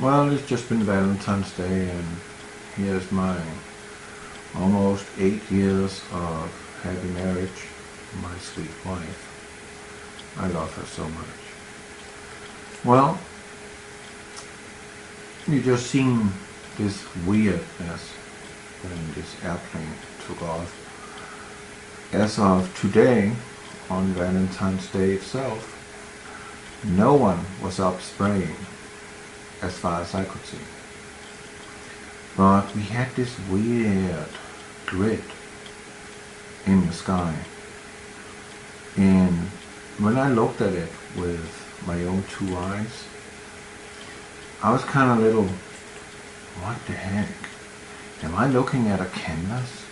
Well, it's just been Valentine's Day, and here's my almost 8 years of happy marriage, my sweet wife. I love her so much. Well, you just seen this weirdness when this airplane took off. As of today, on Valentine's Day itself, no one was up spraying, as far as I could see. But we had this weird grid in the sky, and when I looked at it with my own two eyes, I was kind of a little, what the heck? Am I looking at a canvas?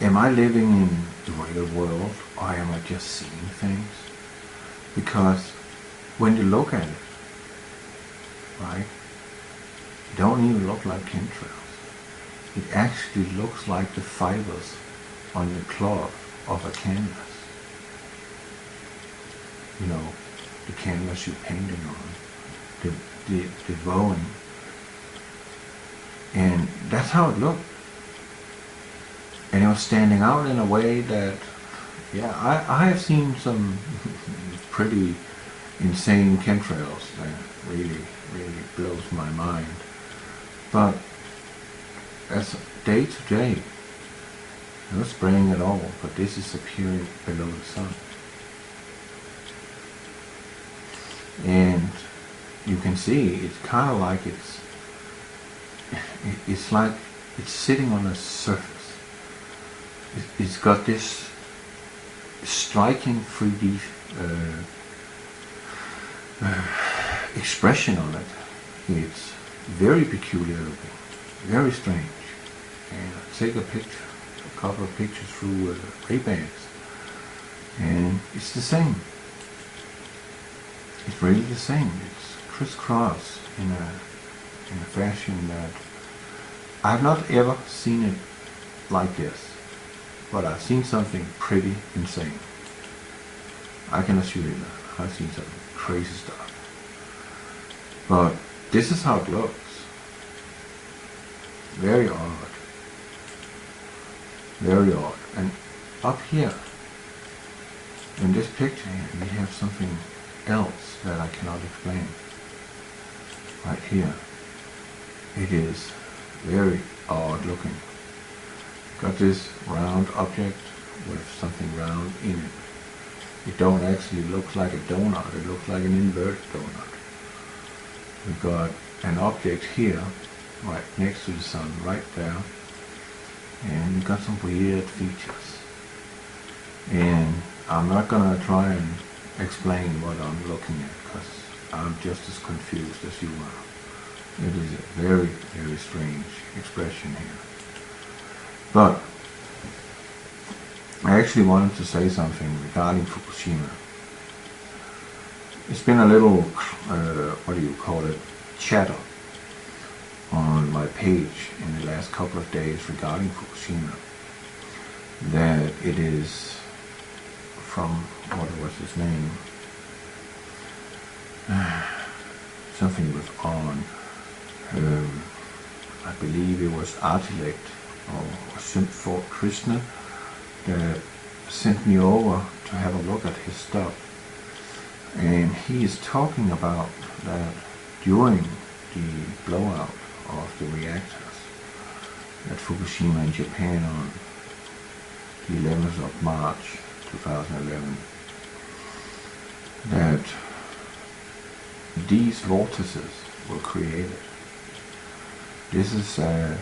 Am I living in the real world, or am I just seeing things? Because when you look at it, right, it don't even look like chemtrails. It actually looks like the fibers on the cloth of a canvas. You know, the canvas you're painting on, the bowing. And that's how it looked. And it was standing out in a way that, yeah, I have seen some pretty insane chemtrails that really blows my mind. But as day to day, no spraying at all, but this is appearing below the sun. And you can see it's kind of like it's like it's sitting on a surface. It's got this striking 3D expression on it. It's very peculiar looking, very strange. And I take a couple of pictures through Ray-Bans, and it's the same. It's really the same. It's crisscross in a fashion that I've not ever seen it like this. But I've seen something pretty insane. I can assure you that. I've seen some crazy stuff. But this is how it looks. Very odd. Very odd. And up here, in this picture here, we have something else that I cannot explain. Right here. It is very odd looking. Got this round object with something round in it. It don't actually look like a donut, it looks like an inverted donut. We've got an object here, right next to the sun, right there. And we've got some weird features. And I'm not gonna try and explain what I'm looking at, because I'm just as confused as you are. It is a very, very strange expression here. But I actually wanted to say something regarding Fukushima. It's been a little, what do you call it, chatter on my page in the last couple of days regarding Fukushima. That it is from, what was his name? Something with on. I believe it was Artilect or Fort Christenson that sent me over to have a look at his stuff, and he is talking about that during the blowout of the reactors at Fukushima in Japan on the 11th of March 2011, that these vortices were created. This is an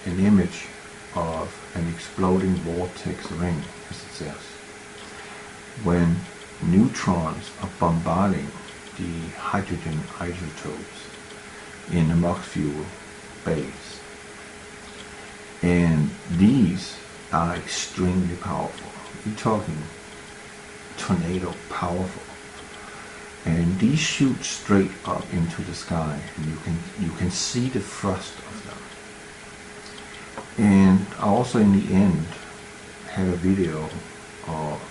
image of an exploding vortex ring, as it says, when neutrons are bombarding the hydrogen isotopes in the MOX fuel base. And these are extremely powerful. You're talking tornado powerful. And these shoot straight up into the sky, and you can see the thrust of them. And I also in the end had a video of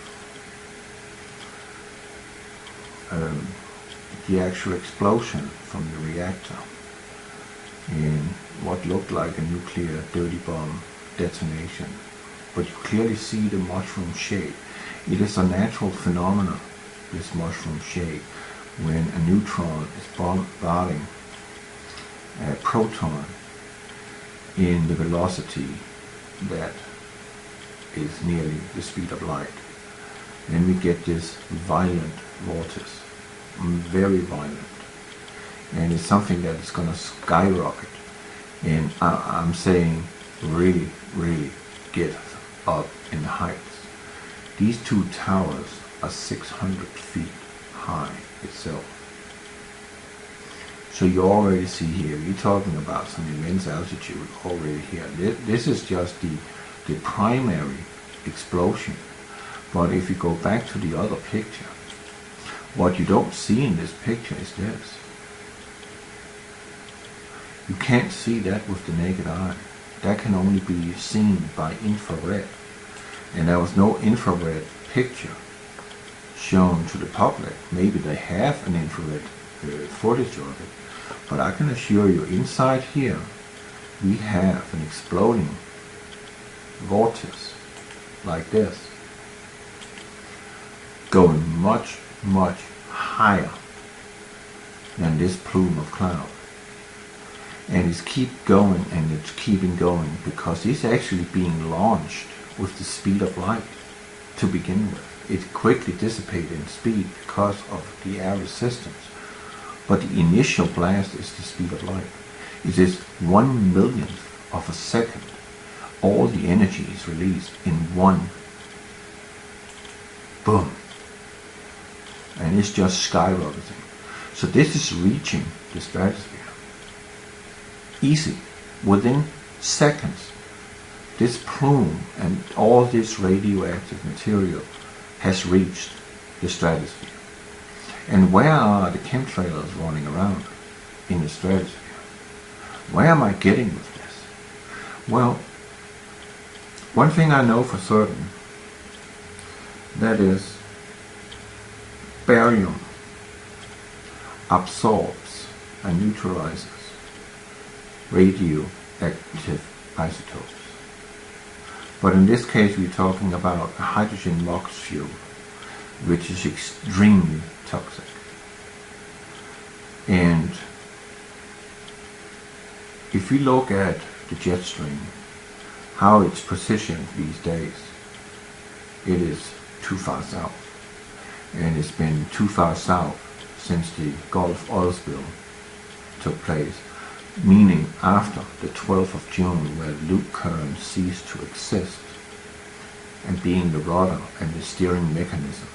the actual explosion from the reactor in what looked like a nuclear dirty bomb detonation. But you clearly see the mushroom shape. It is a natural phenomenon, this mushroom shape, when a neutron is bombarding a proton in the velocity that is nearly the speed of light. Then we get this violent vortex, very violent. And it's something that is going to skyrocket. And I'm saying really, really get up in the heights. These two towers are 600 feet high itself. So you already see here, we're talking about some immense altitude already here. This is just the primary explosion. But if you go back to the other picture, what you don't see in this picture is this. You can't see that with the naked eye. That can only be seen by infrared. And there was no infrared picture shown to the public. Maybe they have an infrared footage of it. But I can assure you, inside here, we have an exploding vortex like this, going much, much higher than this plume of cloud. And it's keep going and it's keeping going because it's actually being launched with the speed of light to begin with. It quickly dissipates in speed because of the air resistance. But the initial blast is the speed of light. It is 1/1,000,000th of a second. All the energy is released in one boom. And it's just skyrocketing. So this is reaching the stratosphere. Easy, within seconds. This plume and all this radioactive material has reached the stratosphere. And where are the chemtrails running around in the stratosphere? Where am I getting with this? Well, one thing I know for certain, that is, barium absorbs and neutralizes radioactive isotopes. But in this case we're talking about a hydrogen MOX fuel, which is extremely toxic. And if we look at the jet stream, how it's positioned these days, it is too far south. And it's been too far south since the Gulf oil spill took place, meaning after the 12th of June, where loop current ceased to exist, and being the rudder and the steering mechanism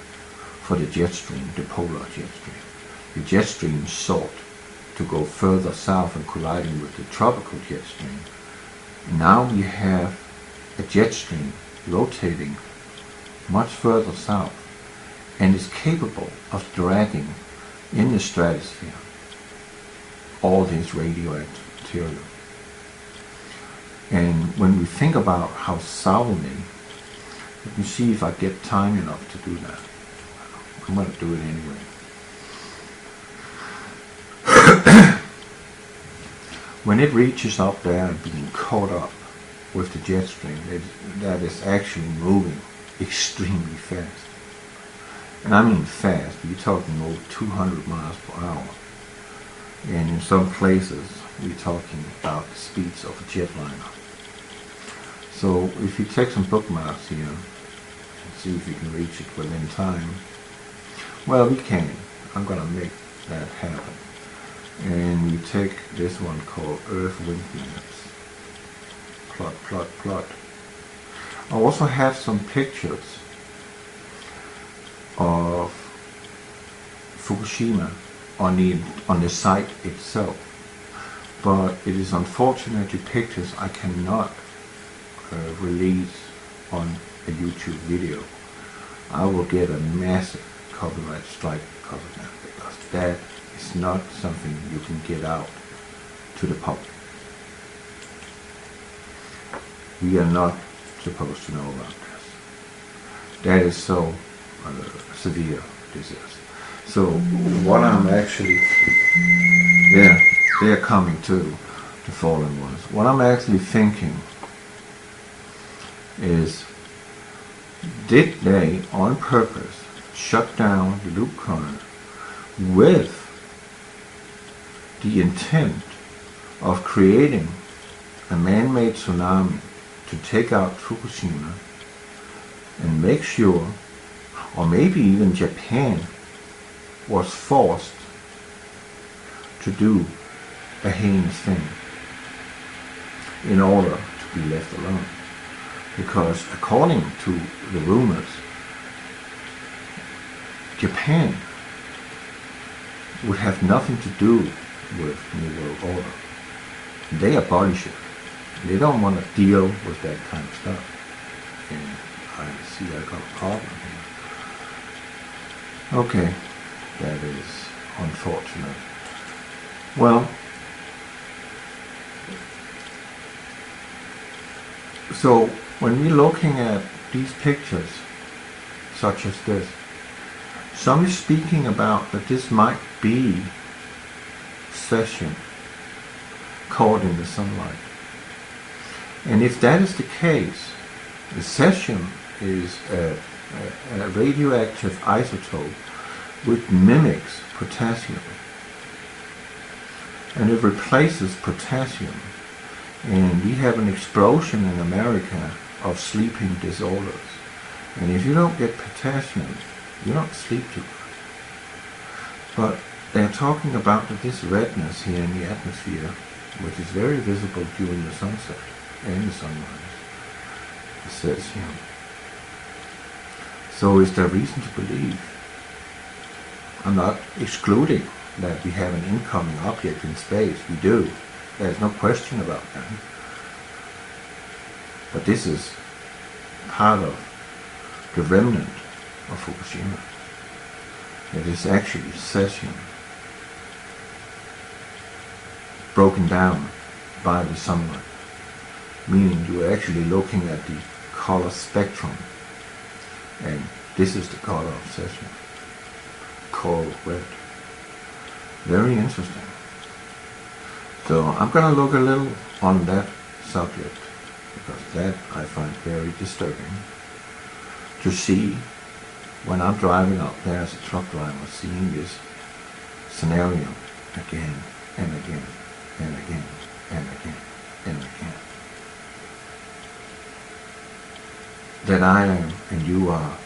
for the jet stream, the polar jet stream. The jet stream sought to go further south and colliding with the tropical jet stream. Now we have a jet stream rotating much further south and is capable of dragging in the stratosphere all this radioactive material. And when we think about how southerly, let me see if I get time enough to do that. I'm going to do it anyway. When it reaches up there and being caught up with the jet stream, that is actually moving extremely fast. And I mean fast, you're talking over 200 miles per hour. And in some places, we're talking about the speeds of a jetliner. So if you take some bookmarks here, and see if you can reach it within time. Well, we can. I'm going to make that happen. And we take this one called Earth Wind Maps. Plot, plot, plot. I also have some pictures of Fukushima on the site itself, but it is unfortunately pictures I cannot release on a YouTube video. I will get a massive copyright strike because of that, because that is not something you can get out to the public. We are not supposed to know about this. That is so severe, this is. So what I'm actually, yeah, they're coming too, the fallen ones. What I'm actually thinking is, did they on purpose shut down the loop current with the intent of creating a man-made tsunami to take out Fukushima and make sure, or maybe even Japan was forced to do a heinous thing in order to be left alone? Because according to the rumors, Japan would have nothing to do with New World Order. They abolish it. They don't want to deal with that kind of stuff. And I see I got a problem here. Okay, that is unfortunate. Well, so when we're looking at these pictures, such as this, some is speaking about that this might be cesium caught in the sunlight. And if that is the case, the cesium is a radioactive isotope which mimics potassium. And it replaces potassium. And we have an explosion in America of sleeping disorders. And if you don't get potassium, you don't sleep too good. But they're talking about this redness here in the atmosphere, which is very visible during the sunset and the sunrise. It says here. So is there reason to believe? I'm not excluding that we have an incoming object in space. We do. There's no question about that. But this is part of the remnant of Fukushima. It is actually cesium broken down by the sunlight, meaning you are actually looking at the color spectrum, and this is the color of cesium, coral red. Very interesting. So I'm going to look a little on that subject, because that I find very disturbing to see when I'm driving out there as a truck driver, seeing this scenario again and again and again and again and again. That I am and you are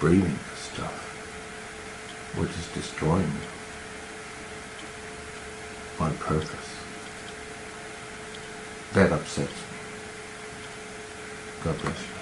breathing this stuff which is destroying you on purpose. That upsets me. God bless you.